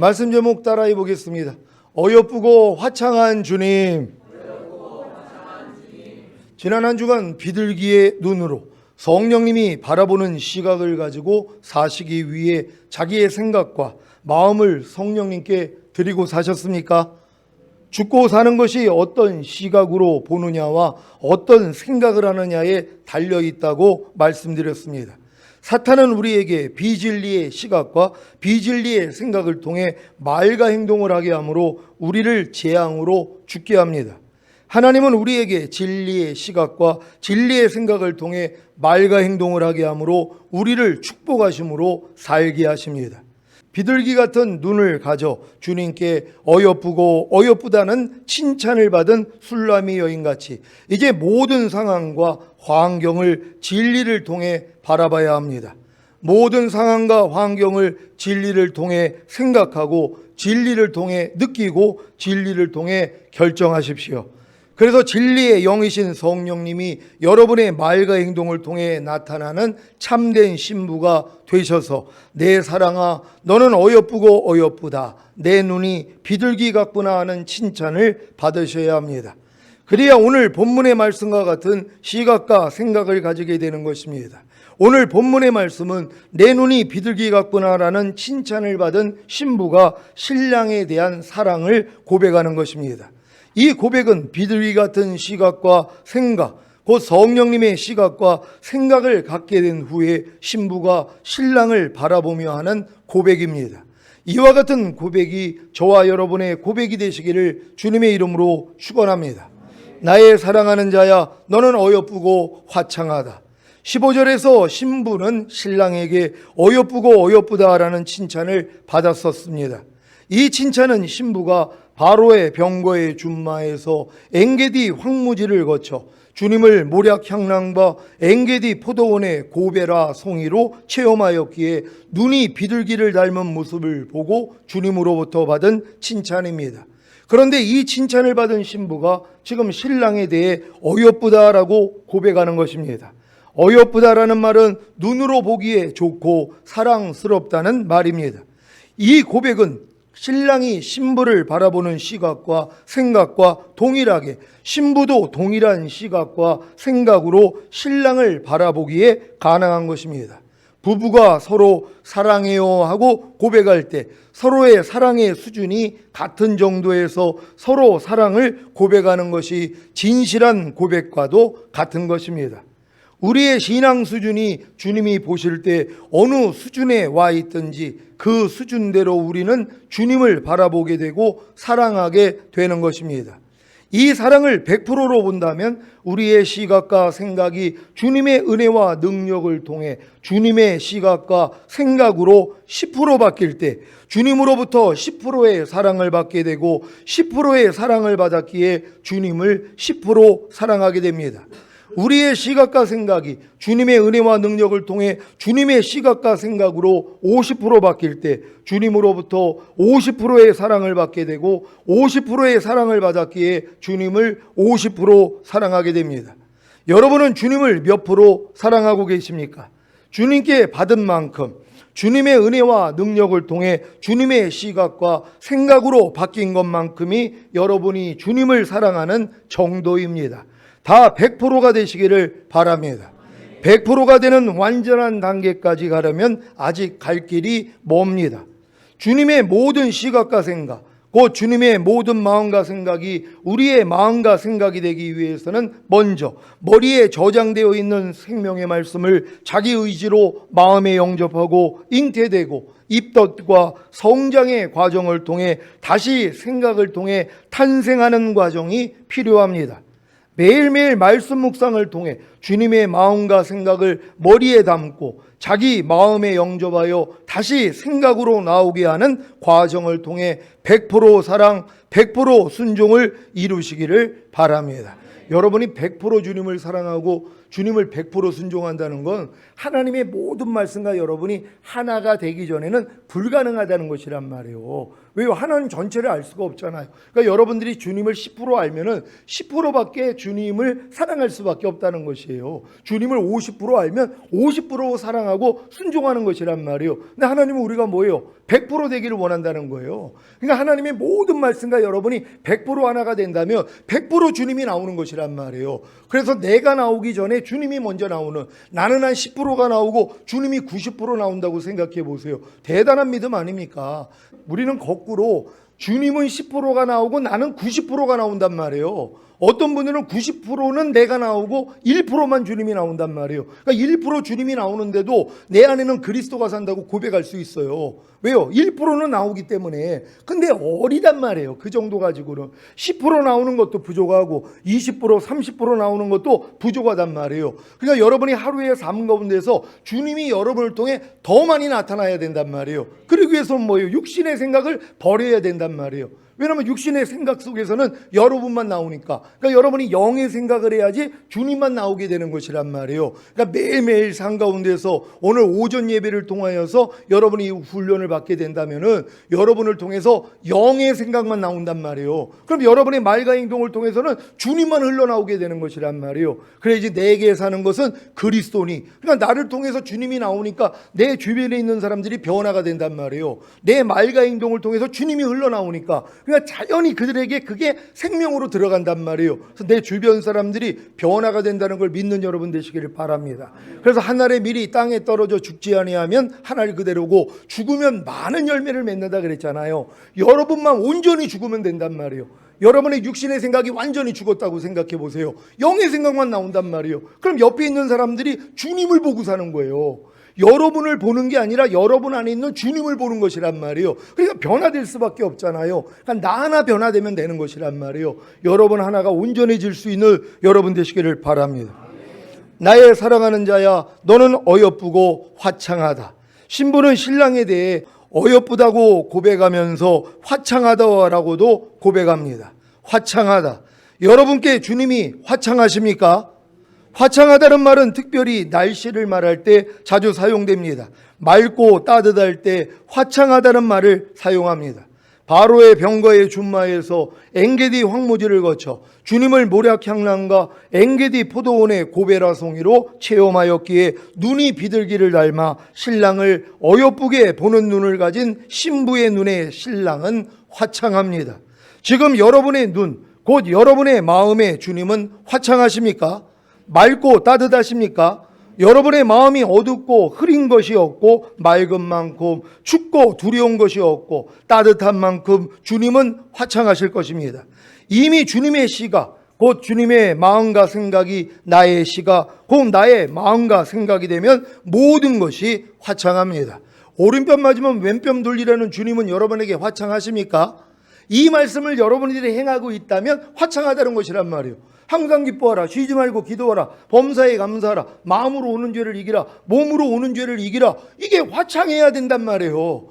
말씀 제목 따라해 보겠습니다. 어여쁘고 화창한 주님. 지난 한 주간 비둘기의 눈으로 성령님이 바라보는 시각을 가지고 사시기 위해 자기의 생각과 마음을 성령님께 드리고 사셨습니까? 죽고 사는 것이 어떤 시각으로 보느냐와 어떤 생각을 하느냐에 달려 있다고 말씀드렸습니다. 사탄은 우리에게 비진리의 시각과 비진리의 생각을 통해 말과 행동을 하게 하므로 우리를 재앙으로 죽게 합니다. 하나님은 우리에게 진리의 시각과 진리의 생각을 통해 말과 행동을 하게 하므로 우리를 축복하심으로 살게 하십니다. 비둘기 같은 눈을 가져 주님께 어여쁘고 어여쁘다는 칭찬을 받은 술람이 여인같이 이제 모든 상황과 환경을 진리를 통해 바라봐야 합니다. 모든 상황과 환경을 진리를 통해 생각하고 진리를 통해 느끼고 진리를 통해 결정하십시오. 그래서 진리의 영이신 성령님이 여러분의 말과 행동을 통해 나타나는 참된 신부가 되셔서 내 사랑아 너는 어여쁘고 어여쁘다 내 눈이 비둘기 같구나 하는 칭찬을 받으셔야 합니다. 그래야 오늘 본문의 말씀과 같은 시각과 생각을 가지게 되는 것입니다. 오늘 본문의 말씀은 내 눈이 비둘기 같구나라는 칭찬을 받은 신부가 신랑에 대한 사랑을 고백하는 것입니다. 이 고백은 비둘기 같은 시각과 생각, 곧 성령님의 시각과 생각을 갖게 된 후에 신부가 신랑을 바라보며 하는 고백입니다. 이와 같은 고백이 저와 여러분의 고백이 되시기를 주님의 이름으로 축원합니다. 나의 사랑하는 자야 너는 어여쁘고 화창하다. 15절에서 신부는 신랑에게 어여쁘고 어여쁘다라는 칭찬을 받았었습니다. 이 칭찬은 신부가 바로의 병거의 준마에서 엥게디 황무지를 거쳐 주님을 모략 향랑과 엥게디 포도원의 고베라 송이로 체험하였기에 눈이 비둘기를 닮은 모습을 보고 주님으로부터 받은 칭찬입니다. 그런데 이 칭찬을 받은 신부가 지금 신랑에 대해 어여쁘다라고 고백하는 것입니다. 어여쁘다라는 말은 눈으로 보기에 좋고 사랑스럽다는 말입니다. 이 고백은 신랑이 신부를 바라보는 시각과 생각과 동일하게 신부도 동일한 시각과 생각으로 신랑을 바라보기에 가능한 것입니다. 부부가 서로 사랑해요 하고 고백할 때 서로의 사랑의 수준이 같은 정도에서 서로 사랑을 고백하는 것이 진실한 고백과도 같은 것입니다. 우리의 신앙 수준이 주님이 보실 때 어느 수준에 와 있든지 그 수준대로 우리는 주님을 바라보게 되고 사랑하게 되는 것입니다. 이 사랑을 100%로 본다면 우리의 시각과 생각이 주님의 은혜와 능력을 통해 주님의 시각과 생각으로 10% 바뀔 때 주님으로부터 10%의 사랑을 받게 되고 10%의 사랑을 받았기에 주님을 10% 사랑하게 됩니다. 우리의 시각과 생각이 주님의 은혜와 능력을 통해 주님의 시각과 생각으로 50% 바뀔 때 주님으로부터 50%의 사랑을 받게 되고 50%의 사랑을 받았기에 주님을 50% 사랑하게 됩니다. 여러분은 주님을 몇 프로 사랑하고 계십니까? 주님께 받은 만큼 주님의 은혜와 능력을 통해 주님의 시각과 생각으로 바뀐 것만큼이 여러분이 주님을 사랑하는 정도입니다. 다 100%가 되시기를 바랍니다. 100%가 되는 완전한 단계까지 가려면 아직 갈 길이 멉니다. 주님의 모든 시각과 생각, 곧 주님의 모든 마음과 생각이 우리의 마음과 생각이 되기 위해서는 먼저 머리에 저장되어 있는 생명의 말씀을 자기 의지로 마음에 영접하고 잉태되고 입덧과 성장의 과정을 통해 다시 생각을 통해 탄생하는 과정이 필요합니다. 매일매일 말씀 묵상을 통해 주님의 마음과 생각을 머리에 담고 자기 마음에 영접하여 다시 생각으로 나오게 하는 과정을 통해 100% 사랑, 100% 순종을 이루시기를 바랍니다. 여러분이 100% 주님을 사랑하고 주님을 100% 순종한다는 건 하나님의 모든 말씀과 여러분이 하나가 되기 전에는 불가능하다는 것이란 말이에요. 왜요? 하나님 전체를 알 수가 없잖아요. 그러니까 여러분들이 주님을 10% 알면은 10%밖에 주님을 사랑할 수밖에 없다는 것이에요. 주님을 50% 알면 50% 사랑하고 순종하는 것이란 말이에요. 근데 하나님은 우리가 뭐예요? 100% 되기를 원한다는 거예요. 그러니까 하나님의 모든 말씀과 여러분이 100% 하나가 된다면 100% 주님이 나오는 것이란 말이에요. 그래서 내가 나오기 전에 주님이 먼저 나오는, 나는 한 10%가 나오고 주님이 90% 나온다고 생각해 보세요. 대단한 믿음 아닙니까? 우리는 거꾸로 주님은 10%가 나오고 나는 90%가 나온단 말이에요. 어떤 분들은 90%는 내가 나오고 1%만 주님이 나온단 말이에요. 그러니까 1% 주님이 나오는데도 내 안에는 그리스도가 산다고 고백할 수 있어요. 왜요? 1%는 나오기 때문에. 근데 어리단 말이에요. 그 정도 가지고는 10% 나오는 것도 부족하고 20% 30% 나오는 것도 부족하단 말이에요. 그러니까 여러분이 하루의 삶 가운데서 주님이 여러분을 통해 더 많이 나타나야 된단 말이에요. 그러기 위해서는 뭐예요? 육신의 생각을 버려야 된단 말이에요. 왜냐하면 육신의 생각 속에서는 여러분만 나오니까. 그러니까 여러분이 영의 생각을 해야지 주님만 나오게 되는 것이란 말이에요. 그러니까 매일매일 삶 가운데서 오늘 오전 예배를 통하여서 여러분이 훈련을 받게 된다면은 여러분을 통해서 영의 생각만 나온단 말이에요. 그럼 여러분의 말과 행동을 통해서는 주님만 흘러나오게 되는 것이란 말이에요. 그래야지 내게 사는 것은 그리스도니. 그러니까 나를 통해서 주님이 나오니까 내 주변에 있는 사람들이 변화가 된단 말이에요. 내 말과 행동을 통해서 주님이 흘러나오니까. 그러니까 자연히 그들에게 그게 생명으로 들어간단 말이에요. 그래서 내 주변 사람들이 변화가 된다는 걸 믿는 여러분 되시기를 바랍니다. 그래서 한 알의 밀이 땅에 떨어져 죽지 아니하면 한 알 그대로고 죽으면 많은 열매를 맺는다 그랬잖아요. 여러분만 온전히 죽으면 된단 말이에요. 여러분의 육신의 생각이 완전히 죽었다고 생각해 보세요. 영의 생각만 나온단 말이에요. 그럼 옆에 있는 사람들이 주님을 보고 사는 거예요. 여러분을 보는 게 아니라 여러분 안에 있는 주님을 보는 것이란 말이에요. 그러니까 변화될 수밖에 없잖아요. 그러니까 나 하나 변화되면 되는 것이란 말이에요. 여러분 하나가 온전해질 수 있는 여러분 되시기를 바랍니다. 나의 사랑하는 자야, 너는 어여쁘고 화창하다. 신부는 신랑에 대해 어여쁘다고 고백하면서 화창하다라고도 고백합니다. 화창하다. 여러분께 주님이 화창하십니까? 화창하다는 말은 특별히 날씨를 말할 때 자주 사용됩니다. 맑고 따뜻할 때 화창하다는 말을 사용합니다. 바로의 병거의 준마에서 엔게디 황무지를 거쳐 주님을 모략향란과 엔게디 포도원의 고베라송이로 체험하였기에 눈이 비둘기를 닮아 신랑을 어여쁘게 보는 눈을 가진 신부의 눈에 신랑은 화창합니다. 지금 여러분의 눈, 곧 여러분의 마음에 주님은 화창하십니까? 맑고 따뜻하십니까? 여러분의 마음이 어둡고 흐린 것이 없고 맑은 만큼 춥고 두려운 것이 없고 따뜻한 만큼 주님은 화창하실 것입니다. 이미 주님의 시각, 곧 주님의 마음과 생각이 나의 시각, 곧 나의 마음과 생각이 되면 모든 것이 화창합니다. 오른편 맞으면 왼편 돌리라는 주님은 여러분에게 화창하십니까? 이 말씀을 여러분들이 행하고 있다면 화창하다는 것이란 말이에요. 항상 기뻐하라, 쉬지 말고 기도하라, 범사에 감사하라, 마음으로 오는 죄를 이기라, 몸으로 오는 죄를 이기라. 이게 화창해야 된단 말이에요.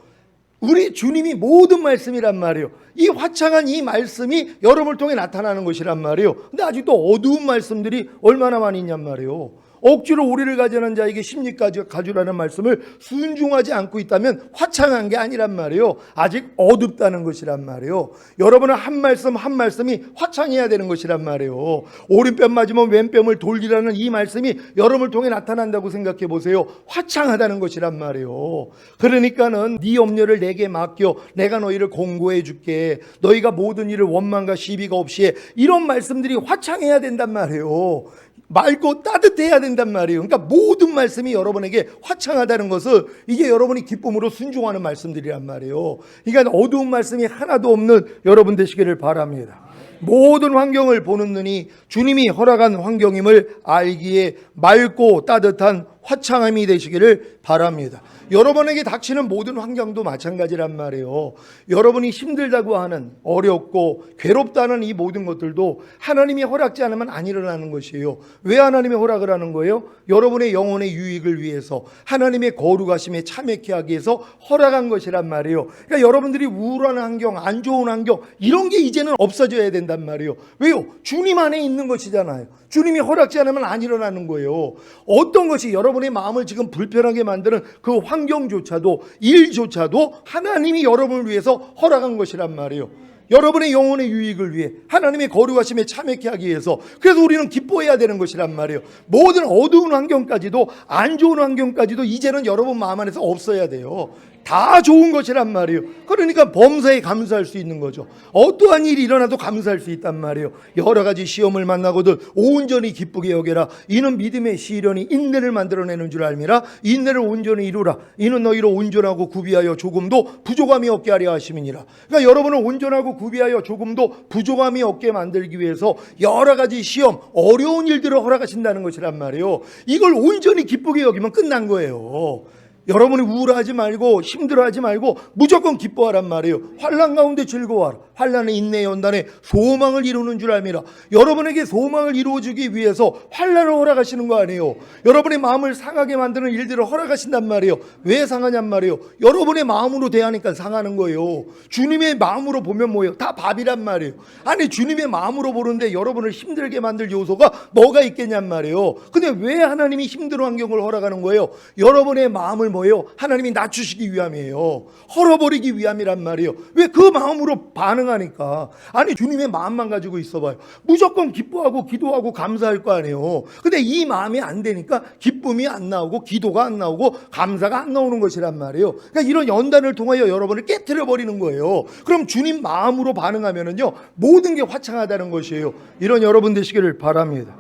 우리 주님이 모든 말씀이란 말이에요. 이 화창한 이 말씀이 여러분을 통해 나타나는 것이란 말이에요. 근데 아직도 어두운 말씀들이 얼마나 많이 있냔 말이에요. 억지로 오리를 가져는 자에게 십리까지 가주라는 말씀을 순종하지 않고 있다면 화창한 게 아니란 말이에요. 아직 어둡다는 것이란 말이에요. 여러분은 한 말씀 한 말씀이 화창해야 되는 것이란 말이에요. 오른편 맞으면 왼편을 돌리라는 이 말씀이 여러분을 통해 나타난다고 생각해 보세요. 화창하다는 것이란 말이에요. 그러니까는 네 염려를 내게 맡겨 내가 너희를 공고해 줄게. 너희가 모든 일을 원망과 시비가 없이 해. 이런 말씀들이 화창해야 된단 말이에요. 맑고 따뜻해야 된단 말이에요. 그러니까 모든 말씀이 여러분에게 화창하다는 것을 이게 여러분이 기쁨으로 순종하는 말씀들이란 말이에요. 그러니까 어두운 말씀이 하나도 없는 여러분 되시기를 바랍니다. 모든 환경을 보는 눈이 주님이 허락한 환경임을 알기에 맑고 따뜻한 화창함이 되시기를 바랍니다. 여러분에게 닥치는 모든 환경도 마찬가지란 말이에요. 여러분이 힘들다고 하는, 어렵고 괴롭다는 이 모든 것들도 하나님이 허락지 않으면 안 일어나는 것이에요. 왜 하나님이 허락을 하는 거예요? 여러분의 영혼의 유익을 위해서, 하나님의 거룩하심에 참여케 하기 위해서 허락한 것이란 말이에요. 그러니까 여러분들이 우울한 환경, 안 좋은 환경 이런 게 이제는 없어져야 된단 말이에요. 왜요? 주님 안에 있는 것이잖아요. 주님이 허락지 않으면 안 일어나는 거예요. 어떤 것이 여러분의 마음을 지금 불편하게 만드는 그 환경 환경조차도 일조차도 하나님이 여러분을 위해서 허락한 것이란 말이에요. 여러분의 영혼의 유익을 위해 하나님의 거룩하심에 참여케 하기 위해서. 그래서 우리는 기뻐해야 되는 것이란 말이에요. 모든 어두운 환경까지도, 안 좋은 환경까지도 이제는 여러분 마음 안에서 없어야 돼요. 다 좋은 것이란 말이에요. 그러니까 범사에 감사할 수 있는 거죠. 어떠한 일이 일어나도 감사할 수 있단 말이에요. 여러 가지 시험을 만나거든 온전히 기쁘게 여겨라. 이는 믿음의 시련이 인내를 만들어내는 줄 알미라. 인내를 온전히 이루라. 이는 너희로 온전하고 구비하여 조금도 부족함이 없게 하려 하심이니라. 그러니까 여러분은 온전하고 구비하여 조금도 부족함이 없게 만들기 위해서 여러 가지 시험, 어려운 일들을 허락하신다는 것이란 말이에요. 이걸 온전히 기쁘게 여기면 끝난 거예요. 여러분이 우울하지 말고 힘들어하지 말고 무조건 기뻐하란 말이에요. 환난 가운데 즐거워하라. 환난은 인내의 연단에 소망을 이루는 줄 알미라. 여러분에게 소망을 이루어주기 위해서 환난을 허락하시는 거 아니에요. 여러분의 마음을 상하게 만드는 일들을 허락하신단 말이에요. 왜 상하냔 말이에요. 여러분의 마음으로 대하니까 상하는 거예요. 주님의 마음으로 보면 뭐예요? 다 밥이란 말이에요. 아니 주님의 마음으로 보는데 여러분을 힘들게 만들 요소가 뭐가 있겠냔 말이에요. 근데 왜 하나님이 힘든 환경을 허락하는 거예요? 여러분의 마음을 뭐예요? 하나님이 낮추시기 위함이에요. 헐어버리기 위함이란 말이에요. 왜 그 마음으로 반응하니까. 아니 주님의 마음만 가지고 있어봐요. 무조건 기뻐하고 기도하고 감사할 거 아니에요. 근데 이 마음이 안 되니까 기쁨이 안 나오고 기도가 안 나오고 감사가 안 나오는 것이란 말이에요. 그러니까 이런 연단을 통하여 여러분을 깨트려 버리는 거예요. 그럼 주님 마음으로 반응하면은요 모든 게 화창하다는 것이에요. 이런 여러분 되시기를 바랍니다.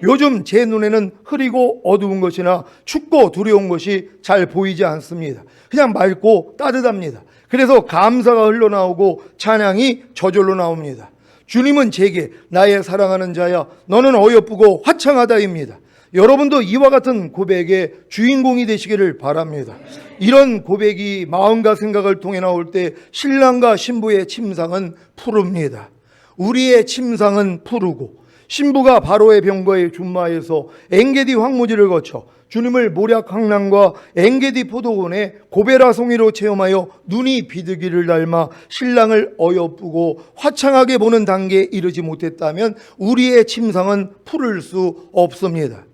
요즘 제 눈에는 흐리고 어두운 것이나 춥고 두려운 것이 잘 보이지 않습니다. 그냥 맑고 따뜻합니다. 그래서 감사가 흘러나오고 찬양이 저절로 나옵니다. 주님은 제게 나의 사랑하는 자야 너는 어여쁘고 화창하다입니다. 여러분도 이와 같은 고백의 주인공이 되시기를 바랍니다. 이런 고백이 마음과 생각을 통해 나올 때 신랑과 신부의 침상은 푸릅니다. 우리의 침상은 푸르고 신부가 바로의 병거에 준마해서 엥게디 황무지를 거쳐 주님을 모략 항랑과 엥게디 포도원의 고베라 송이로 체험하여 눈이 비둘기를 닮아 신랑을 어여쁘고 화창하게 보는 단계에 이르지 못했다면 우리의 침상은 푸를 수 없습니다.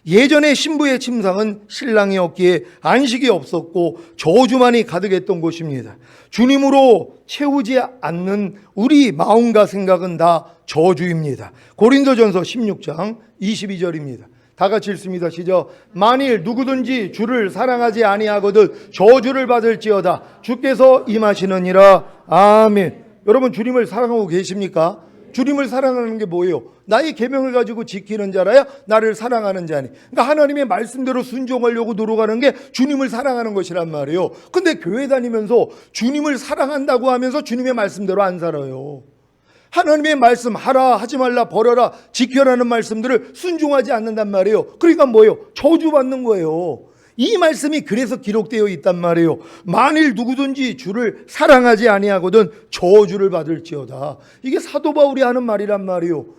예전에 신부의 침상은 신랑이 없기에 안식이 없었고 저주만이 가득했던 곳입니다. 주님으로 채우지 않는 우리 마음과 생각은 다 저주입니다. 고린도전서 16장 22절입니다. 다 같이 읽습니다. 시작. 만일 누구든지 주를 사랑하지 아니하거든 저주를 받을지어다. 주께서 임하시느니라. 아멘. 여러분 주님을 사랑하고 계십니까? 주님을 사랑하는 게 뭐예요? 나의 계명을 가지고 지키는 자라야 나를 사랑하는 자니. 그러니까 하나님의 말씀대로 순종하려고 노력하는 게 주님을 사랑하는 것이란 말이에요. 근데 교회 다니면서 주님을 사랑한다고 하면서 주님의 말씀대로 안 살아요. 하나님의 말씀 하라 하지 말라 버려라 지켜라는 말씀들을 순종하지 않는단 말이에요. 그러니까 뭐예요? 저주받는 거예요. 이 말씀이 그래서 기록되어 있단 말이에요. 만일 누구든지 주를 사랑하지 아니하거든 저주를 받을지어다. 이게 사도 바울이 하는 말이란 말이에요.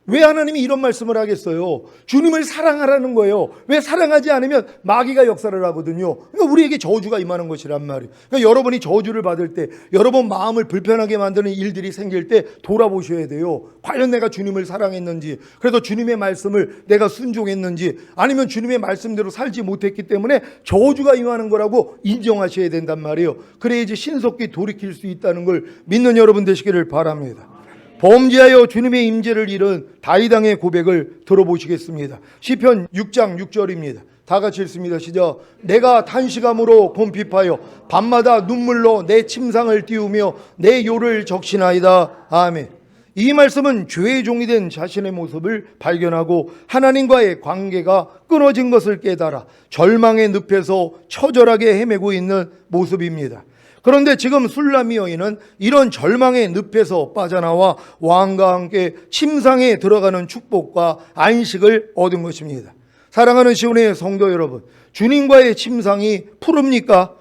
왜 하나님이 이런 말씀을 하겠어요? 주님을 사랑하라는 거예요. 왜 사랑하지 않으면 마귀가 역사를 하거든요. 그러니까 우리에게 저주가 임하는 것이란 말이에요. 그러니까 여러분이 저주를 받을 때, 여러분 마음을 불편하게 만드는 일들이 생길 때 돌아보셔야 돼요. 과연 내가 주님을 사랑했는지, 그래도 주님의 말씀을 내가 순종했는지, 아니면 주님의 말씀대로 살지 못했기 때문에 저주가 임하는 거라고 인정하셔야 된단 말이에요. 그래야지 신속히 돌이킬 수 있다는 걸 믿는 여러분 되시기를 바랍니다. 범죄하여 주님의 임재를 잃은 다윗 왕의 고백을 들어보시겠습니다. 시편 6장 6절입니다. 다 같이 읽습니다. 시작. 내가 탄식함으로 곰핍하여 밤마다 눈물로 내 침상을 띄우며 내 요를 적신하이다. 아멘. 이 말씀은 죄의 종이 된 자신의 모습을 발견하고 하나님과의 관계가 끊어진 것을 깨달아 절망의 늪에서 처절하게 헤매고 있는 모습입니다. 그런데 지금 술람미 여인은 이런 절망의 늪에서 빠져나와 왕과 함께 침상에 들어가는 축복과 안식을 얻은 것입니다. 사랑하는 시온의 성도 여러분, 주님과의 침상이 푸릅니까?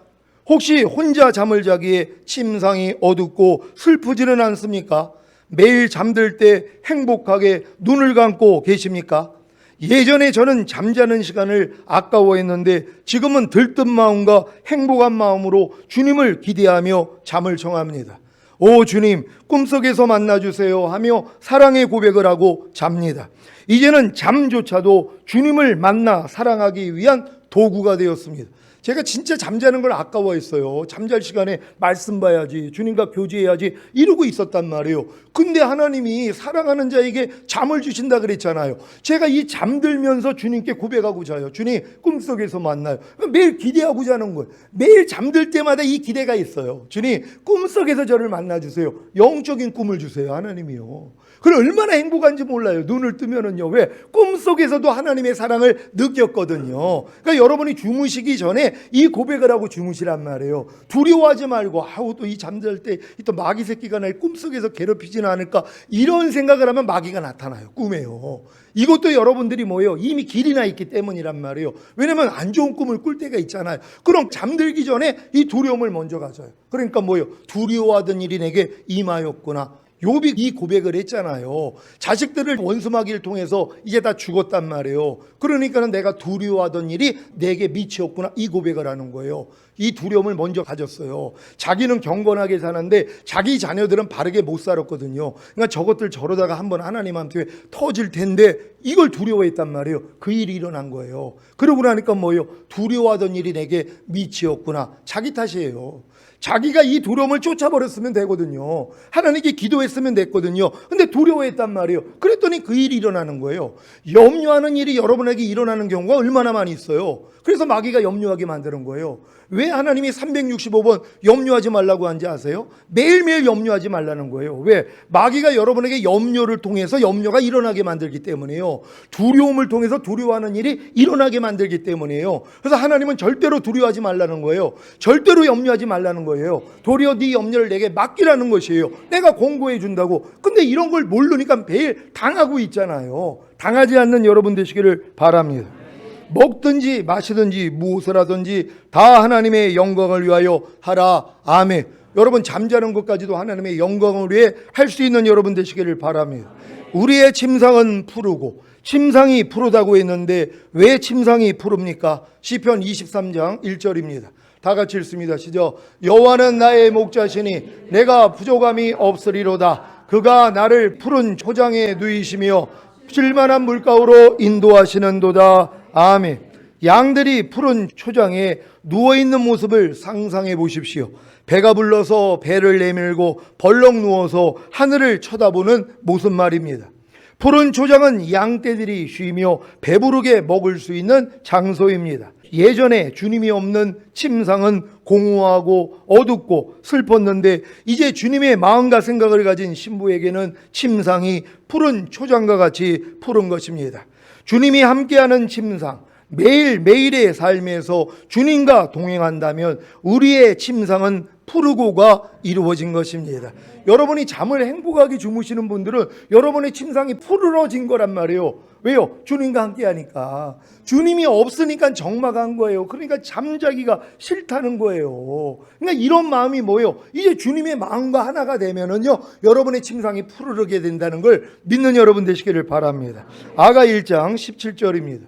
혹시 혼자 잠을 자기에 침상이 어둡고 슬프지는 않습니까? 매일 잠들 때 행복하게 눈을 감고 계십니까? 예전에 저는 잠자는 시간을 아까워했는데 지금은 들뜬 마음과 행복한 마음으로 주님을 기대하며 잠을 청합니다. 오 주님, 꿈속에서 만나주세요 하며 사랑의 고백을 하고 잡니다. 이제는 잠조차도 주님을 만나 사랑하기 위한 도구가 되었습니다. 제가 진짜 잠자는 걸 아까워했어요. 잠잘 시간에 말씀 봐야지, 주님과 교제해야지 이러고 있었단 말이에요. 근데 하나님이 사랑하는 자에게 잠을 주신다 그랬잖아요. 제가 이 잠들면서 주님께 고백하고 자요. 주님 꿈속에서 만나요. 매일 기대하고 자는 거예요. 매일 잠들 때마다 이 기대가 있어요. 주님 꿈속에서 저를 만나주세요. 영적인 꿈을 주세요. 하나님이요. 그럼 얼마나 행복한지 몰라요. 눈을 뜨면은요. 왜? 꿈속에서도 하나님의 사랑을 느꼈거든요. 그러니까 여러분이 주무시기 전에 이 고백을 하고 주무시란 말이에요. 두려워하지 말고 또 이 잠잘 때 또 마귀 새끼가 날 꿈속에서 괴롭히지는 않을까 이런 생각을 하면 마귀가 나타나요. 꿈에요. 이것도 여러분들이 뭐예요? 이미 길이 나 있기 때문이란 말이에요. 왜냐면 안 좋은 꿈을 꿀 때가 있잖아요. 그럼 잠들기 전에 이 두려움을 먼저 가져요. 그러니까 뭐예요? 두려워하던 일이 내게 임하였구나. 욥이 이 고백을 했잖아요. 자식들을 원수마귀를 통해서 이제 다 죽었단 말이에요. 그러니까는 내가 두려워하던 일이 내게 미치었구나 이 고백을 하는 거예요. 이 두려움을 먼저 가졌어요. 자기는 경건하게 사는데 자기 자녀들은 바르게 못 살았거든요. 그러니까 저것들 저러다가 한번 하나님한테 터질 텐데 이걸 두려워했단 말이에요. 그 일이 일어난 거예요. 그러고 나니까 뭐예요? 두려워하던 일이 내게 미치었구나. 자기 탓이에요. 자기가 이 두려움을 쫓아버렸으면 되거든요. 하나님께 기도했으면 됐거든요. 근데 두려워했단 말이에요. 그랬더니 그 일이 일어나는 거예요. 염려하는 일이 여러분에게 일어나는 경우가 얼마나 많이 있어요. 그래서 마귀가 염려하게 만드는 거예요. 왜 하나님이 365번 염려하지 말라고 한지 아세요? 매일매일 염려하지 말라는 거예요. 왜? 마귀가 여러분에게 염려를 통해서 염려가 일어나게 만들기 때문이에요. 두려움을 통해서 두려워하는 일이 일어나게 만들기 때문이에요. 그래서 하나님은 절대로 두려워하지 말라는 거예요. 절대로 염려하지 말라는 거예요. 도리어 네 염려를 내게 맡기라는 것이에요. 내가 공고해 준다고. 근데 이런 걸 모르니까 매일 당하고 있잖아요. 당하지 않는 여러분 되시기를 바랍니다. 먹든지 마시든지 무엇을 하든지 다 하나님의 영광을 위하여 하라. 아멘. 여러분 잠자는 것까지도 하나님의 영광을 위해 할 수 있는 여러분 되시기를 바랍니다. 우리의 침상은 푸르고 침상이 푸르다고 했는데 왜 침상이 푸릅니까? 시편 23장 1절입니다. 다 같이 읽습니다. 시작. 여호와는 나의 목자시니 내가 부족함이 없으리로다. 그가 나를 푸른 초장에 누이시며 쉴만한 물가로 인도하시는도다. 아멘. 양들이 푸른 초장에 누워있는 모습을 상상해 보십시오. 배가 불러서 배를 내밀고 벌렁 누워서 하늘을 쳐다보는 모습 말입니다. 푸른 초장은 양떼들이 쉬며 배부르게 먹을 수 있는 장소입니다. 예전에 주님이 없는 침상은 공허하고 어둡고 슬펐는데 이제 주님의 마음과 생각을 가진 신부에게는 침상이 푸른 초장과 같이 푸른 것입니다. 주님이 함께하는 침상, 매일매일의 삶에서 주님과 동행한다면 우리의 침상은 푸르고가 이루어진 것입니다. 여러분이 잠을 행복하게 주무시는 분들은 여러분의 침상이 푸르러진 거란 말이에요. 왜요? 주님과 함께 하니까. 주님이 없으니까 적막한 거예요. 그러니까 잠자기가 싫다는 거예요. 그러니까 이런 마음이 뭐예요? 이제 주님의 마음과 하나가 되면은요, 여러분의 침상이 푸르르게 된다는 걸 믿는 여러분 되시기를 바랍니다. 아가 1장 17절입니다.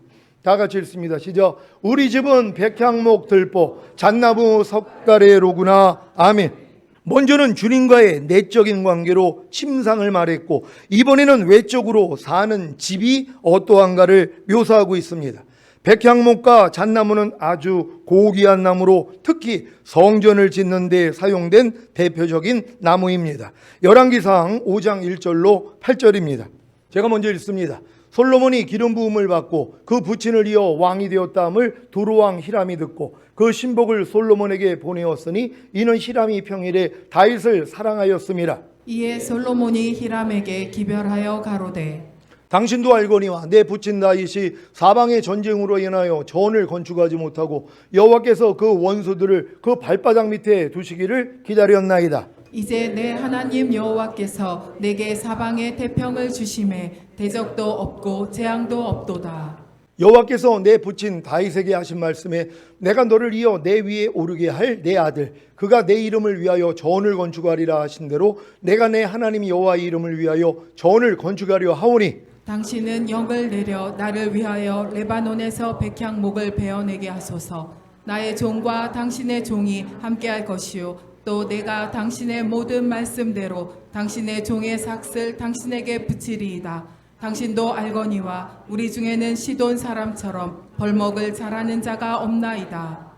다 같이 읽습니다. 시작. 우리 집은 백향목 들보 잣나무 석가래로구나. 아멘. 먼저는 주님과의 내적인 관계로 침상을 말했고 이번에는 외적으로 사는 집이 어떠한가를 묘사하고 있습니다. 백향목과 잣나무는 아주 고귀한 나무로 특히 성전을 짓는 데 사용된 대표적인 나무입니다. 열왕기상 5장 1절로 8절입니다. 제가 먼저 읽습니다. 솔로몬이 기름 부음을 받고 그 부친을 이어 왕이 되었다함을 두루왕 히람이 듣고 그 신복을 솔로몬에게 보내었으니 이는 히람이 평일에 다윗을 사랑하였음이라. 이에 솔로몬이 히람에게 기별하여 가로되 당신도 알거니와 내 부친 다윗이 사방의 전쟁으로 인하여 전을 건축하지 못하고 여호와께서 그 원수들을 그 발바닥 밑에 두시기를 기다렸나이다. 이제 내 하나님 여호와께서 내게 사방의 태평을 주심에 대적도 없고 재앙도 없도다. 여호와께서 내 부친 다윗에게 하신 말씀에 내가 너를 이어 내 위에 오르게 할 내 아들 그가 내 이름을 위하여 전을 건축하리라 하신 대로 내가 내 하나님 여호와의 이름을 위하여 전을 건축하려 하오니 당신은 영을 내려 나를 위하여 레바논에서 백향목을 베어내게 하소서. 나의 종과 당신의 종이 함께할 것이요 또 내가 당신의 모든 말씀대로 당신의 종의 삭슬 당신에게 붙이리이다. 당신도 알거니와 우리 중에는 시돈 사람처럼 벌목을 잘하는 자가 없나이다.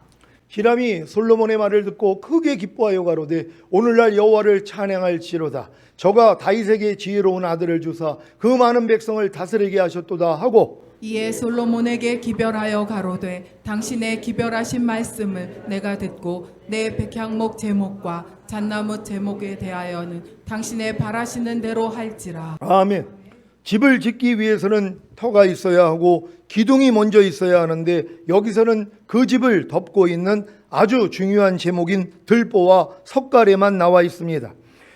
히람이 솔로몬의 말을 듣고 크게 기뻐하여 가로되 오늘날 여호와를 찬양할지로다. 저가 다윗에게 지혜로운 아들을 주사 그 많은 백성을 다스리게 하셨도다 하고 이에 솔로몬에게 기별하여 가로되 당신의 기별하신 말씀을 내가 듣고 내 백향목 제목과 잣나무 제목에 대하여는 당신의 바라시는 대로 할지라. 아멘. 집을 짓기 위해서는 터가 있어야 하고 기둥이 먼저 있어야 하는데 여기서는 그 집을 덮고 있는 아주 중요한 제목인 들보와 석가래만 나와 있습니다.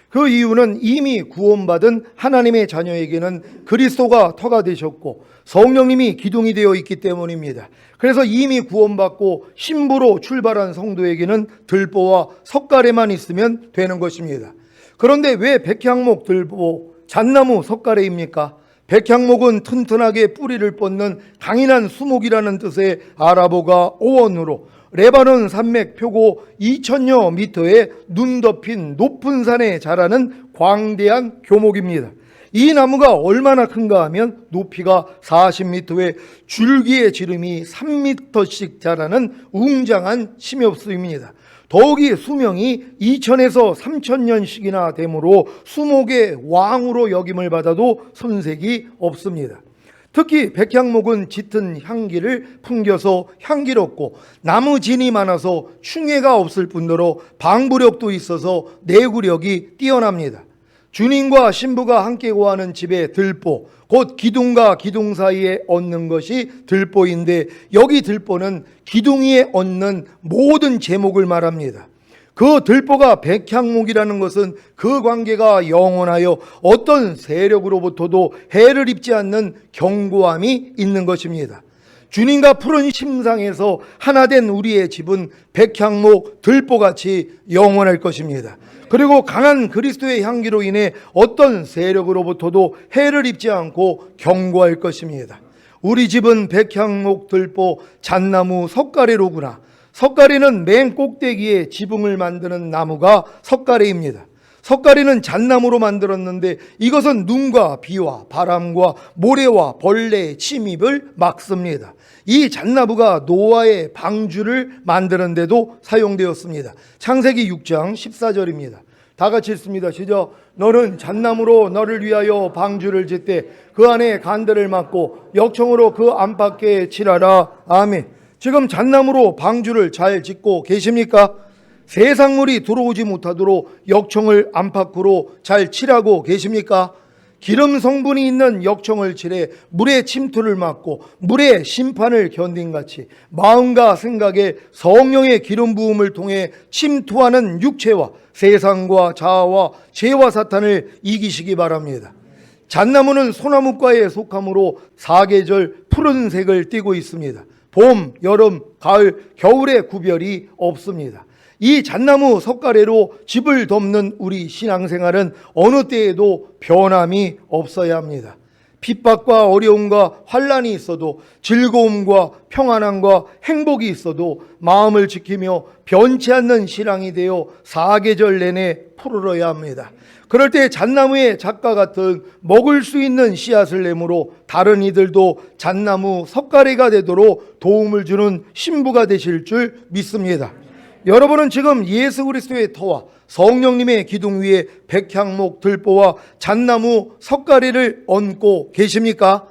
그 이유는 이미 구원받은 하나님의 자녀에게는 그리스도가 터가 되셨고 성령님이 기둥이 되어 있기 때문입니다. 그래서 이미 구원받고 신부로 출발한 성도에게는 들보와 석가래만 있으면 되는 것입니다. 그런데 왜 백향목, 들보, 잣나무, 석가래입니까? 백향목은 튼튼하게 뿌리를 뻗는 강인한 수목이라는 뜻의 아랍어가 오원으로 레바논 산맥 표고 2000여 미터의 눈 덮인 높은 산에 자라는 광대한 교목입니다. 이 나무가 얼마나 큰가 하면 높이가 40m에 줄기의 지름이 3m씩 자라는 웅장한 심엽수입니다. 더욱이 수명이 2000에서 3000년씩이나 되므로 수목의 왕으로 여김을 받아도 손색이 없습니다. 특히 백향목은 짙은 향기를 풍겨서 향기롭고 나무 진이 많아서 충해가 없을 뿐더러 방부력도 있어서 내구력이 뛰어납니다. 주님과 신부가 함께 거하는 집의 들보, 곧 기둥과 기둥 사이에 얹는 것이 들보인데 여기 들보는 기둥 위에 얹는 모든 제목을 말합니다. 그 들보가 백향목이라는 것은 그 관계가 영원하여 어떤 세력으로부터도 해를 입지 않는 견고함이 있는 것입니다. 주님과 푸른 심상에서 하나 된 우리의 집은 백향목, 들보같이 영원할 것입니다. 그리고 강한 그리스도의 향기로 인해 어떤 세력으로부터도 해를 입지 않고 견고할 것입니다. 우리 집은 백향목, 들보, 잣나무, 석가래로구나. 석가래는 맨 꼭대기에 지붕을 만드는 나무가 석가래입니다. 석가래는 잣나무로 만들었는데 이것은 눈과 비와 바람과 모래와 벌레의 침입을 막습니다. 이 잣나무가 노아의 방주를 만드는 데도 사용되었습니다. 창세기 6장 14절입니다. 다 같이 읽습니다. 시작. 너는 잣나무로 너를 위하여 방주를 짓되 그 안에 간들을 막고 역청으로 그 안팎에 칠하라. 아멘. 지금 잣나무로 방주를 잘 짓고 계십니까? 세상물이 들어오지 못하도록 역청을 안팎으로 잘 칠하고 계십니까? 기름 성분이 있는 역청을 칠해 물의 침투를 막고 물의 심판을 견딘같이 마음과 생각에 성령의 기름 부음을 통해 침투하는 육체와 세상과 자아와 죄와 사탄을 이기시기 바랍니다. 잣나무는 소나무과에 속하므로 사계절 푸른색을 띠고 있습니다. 봄, 여름, 가을, 겨울의 구별이 없습니다. 이 잣나무 석가래로 집을 덮는 우리 신앙생활은 어느 때에도 변함이 없어야 합니다. 핍박과 어려움과 환난이 있어도 즐거움과 평안함과 행복이 있어도 마음을 지키며 변치 않는 신앙이 되어 사계절 내내 푸르러야 합니다. 그럴 때 잣나무의 작과 같은 먹을 수 있는 씨앗을 내므로 다른 이들도 잣나무 석가래가 되도록 도움을 주는 신부가 되실 줄 믿습니다. 여러분은 지금 예수 그리스도의 터와 성령님의 기둥 위에 백향목, 들보와 잣나무, 석가래를 얹고 계십니까?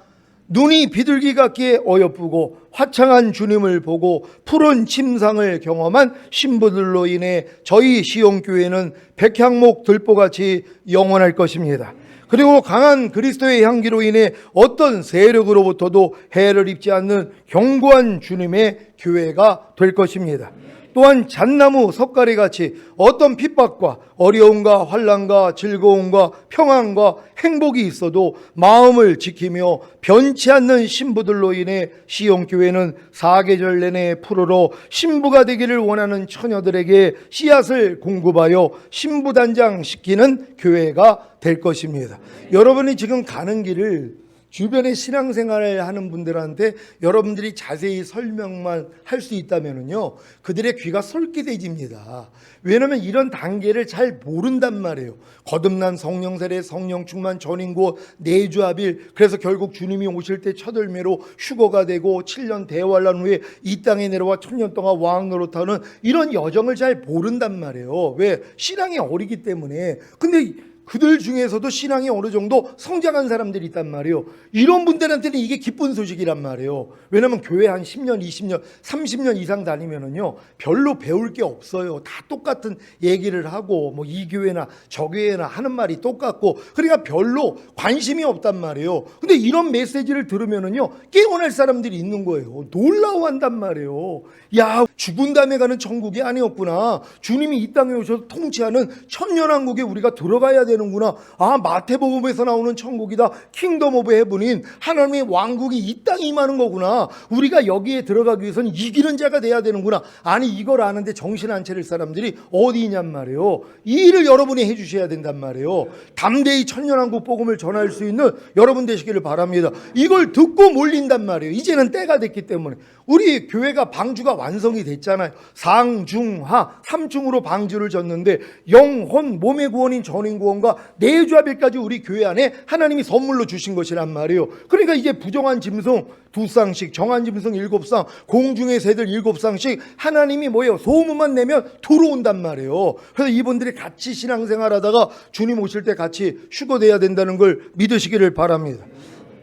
눈이 비둘기 같기에 어여쁘고 화창한 주님을 보고 푸른 침상을 경험한 신부들로 인해 저희 시온교회는 백향목, 들보같이 영원할 것입니다. 그리고 강한 그리스도의 향기로 인해 어떤 세력으로부터도 해를 입지 않는 견고한 주님의 교회가 될 것입니다. 또한 잣나무, 석가래같이 어떤 핍박과 어려움과 환난과 즐거움과 평안과 행복이 있어도 마음을 지키며 변치 않는 신부들로 인해 시온교회는 사계절 내내 푸르러 신부가 되기를 원하는 처녀들에게 씨앗을 공급하여 신부단장시키는 교회가 될 것입니다. 여러분이 지금 가는 길을 주변에 신앙생활을 하는 분들한테 여러분들이 자세히 설명만 할 수 있다면요, 그들의 귀가 솔깃해집니다. 왜냐하면 이런 단계를 잘 모른단 말이에요. 거듭난 성령 세례, 성령 충만, 전인구원, 내주합일. 그래서 결국 주님이 오실 때 첫 열매로 휴거가 되고 7년 대환란 후에 이 땅에 내려와 1000년 동안 왕 노릇하는 이런 여정을 잘 모른단 말이에요. 왜? 신앙이 어리기 때문에. 근데 그들 중에서도 신앙이 어느 정도 성장한 사람들이 있단 말이에요. 이런 분들한테는 이게 기쁜 소식이란 말이에요. 왜냐하면 교회 한 10년, 20년, 30년 이상 다니면은요, 별로 배울 게 없어요. 다 똑같은 얘기를 하고, 뭐 이 교회나 저 교회나 하는 말이 똑같고, 그러니까 별로 관심이 없단 말이에요. 근데 이런 메시지를 들으면은요, 깨어날 사람들이 있는 거예요. 놀라워한단 말이에요. 야, 죽은 다음에 가는 천국이 아니었구나. 주님이 이 땅에 오셔서 통치하는 천년왕국에 우리가 들어가야 되는구나. 아, 마태복음에서 나오는 천국이다. 킹덤 오브 헤븐인 하나님의 왕국이 이 땅에 임하는 거구나. 우리가 여기에 들어가기 위해서는 이기는 자가 돼야 되는구나. 아니, 이걸 아는데 정신 안 차릴 사람들이 어디 있냔 말이에요. 이 일을 여러분이 해주셔야 된단 말이에요. 담대히 천년왕국 복음을 전할 수 있는 여러분 되시기를 바랍니다. 이걸 듣고 몰린단 말이에요. 이제는 때가 됐기 때문에. 우리 교회가 방주가 완성이 됐잖아요. 상중하 3중으로 방주를 졌는데 영혼 몸의 구원인 전인구원과 내주합일까지 우리 교회 안에 하나님이 선물로 주신 것이란 말이에요. 그러니까 이제 부정한 짐승 2쌍씩, 정한 짐승 7쌍, 공중의 새들 7쌍씩 하나님이 뭐예요? 소문만 내면 들어온단 말이에요. 그래서 이분들이 같이 신앙생활하다가 주님 오실 때 같이 휴거돼야 된다는 걸 믿으시기를 바랍니다.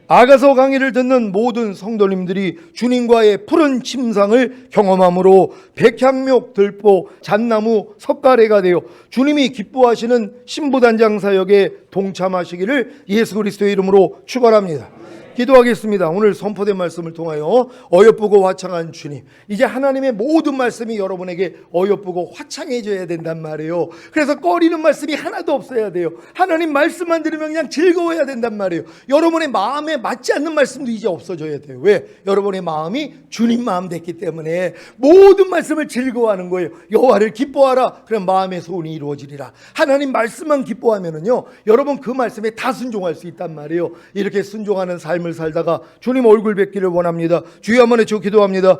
아가서 강의를 듣는 모든 성도님들이 주님과의 푸른 침상을 경험함으로 백향목, 들보, 잣나무, 석가래가 되어 주님이 기뻐하시는 신부단장 사역에 동참하시기를 예수 그리스도의 이름으로 축원합니다. 기도하겠습니다. 오늘 선포된 말씀을 통하여 어여쁘고 화창한 주님, 이제 하나님의 모든 말씀이 여러분에게 어여쁘고 화창해져야 된단 말이에요. 그래서 꺼리는 말씀이 하나도 없어야 돼요. 하나님 말씀만 들으면 그냥 즐거워야 된단 말이에요. 여러분의 마음에 맞지 않는 말씀도 이제 없어져야 돼요. 왜? 여러분의 마음이 주님 마음 됐기 때문에 모든 말씀을 즐거워하는 거예요. 여호와를 기뻐하라. 그럼 마음의 소원이 이루어지리라. 하나님 말씀만 기뻐하면은요, 여러분 그 말씀에 다 순종할 수 있단 말이에요. 이렇게 순종하는 삶을 살다가 주님 얼굴 뵙기를 원합니다. 주여 한번 외쳐 기도합니다.